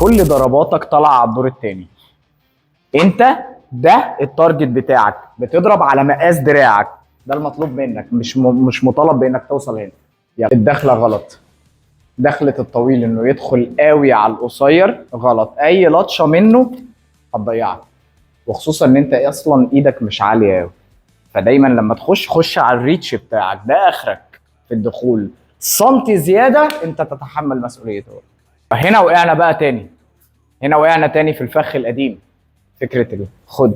كل ضرباتك طالعه على الدور الثاني. انت ده التارجت بتاعك، بتضرب على مقاس دراعك، ده المطلوب منك، مش مطالب بانك توصل هنا. يلا الدخله غلط، دخلة الطويل انه يدخل قوي على القصير غلط، اي لطشه منه هتضيعك، وخصوصا ان انت اصلا ايدك مش عاليه قوي. فدايما لما خش على الريتش بتاعك، ده اخرك في الدخول، سنتي زياده انت تتحمل مسؤوليته. هنا وقعنا بقى تاني، هنا وقعنا تاني في الفخ القديم. فكره خد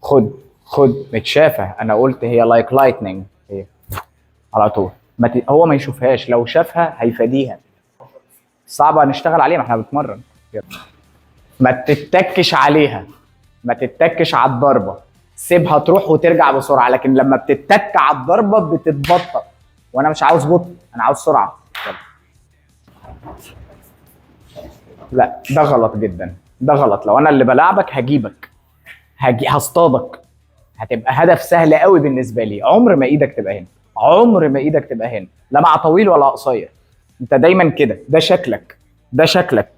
خد خد متشافه، انا قلت هي لايك لايتنينج، هي على طول. هو ما يشوفهاش، لو شافها هيفاديها. صعبه نشتغل عليها، ما احنا بنتمرن. يلا. ما تتكش عليها، ما تتكش على الضربه، سيبها تروح وترجع بسرعه، لكن لما بتتك على الضربه بتتبطأ، وانا مش عاوز بطء، انا عاوز سرعه. يلا. لا ده غلط جدا، ده غلط. لو انا اللي بلعبك هجيبك، هصطادك، هتبقى هدف سهل قوي بالنسبه لي. عمر ما ايدك تبقى هنا، عمر ما ايدك تبقى هنا، لا مع طويل ولا قصير. انت دايما كده، ده شكلك، ده شكلك،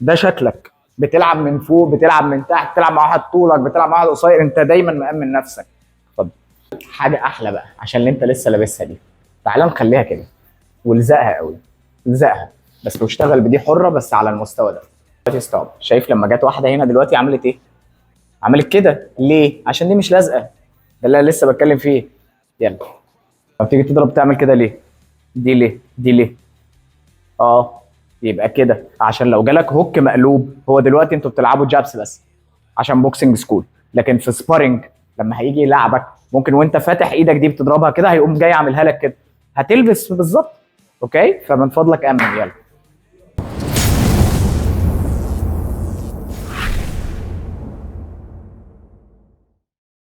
ده شكلك. بتلعب من فوق، بتلعب من تحت، بتلعب مع واحد طولك، بتلعب مع واحد قصير، انت دايما مأمن نفسك. طب حاجه احلى بقى عشان اللي انت لسه لابسها دي، تعالى نخليها كده والزقها قوي، الزقها بس، واشتغل بدي حره بس على المستوى ده. دلوقتي ستوب. شايف لما جت واحده هنا دلوقتي عملت ايه؟ عملت كده ليه؟ عشان دي مش لازقه، ده اللي انا لسه بتكلم فيه. يلا. طب تيجي تضرب تعمل كده ليه؟ دي ليه؟ دي ليه؟ اه يبقى كده عشان لو جالك هوك مقلوب. هو دلوقتي انتوا بتلعبوا جابس بس عشان بوكسنج سكول، لكن في سبارنج لما هيجي يلعبك ممكن وانت فاتح ايدك دي بتضربها كده، هيقوم جاي عاملها لك كده، هتلبس بالظبط. اوكي، فمن فضلك امن. يلا.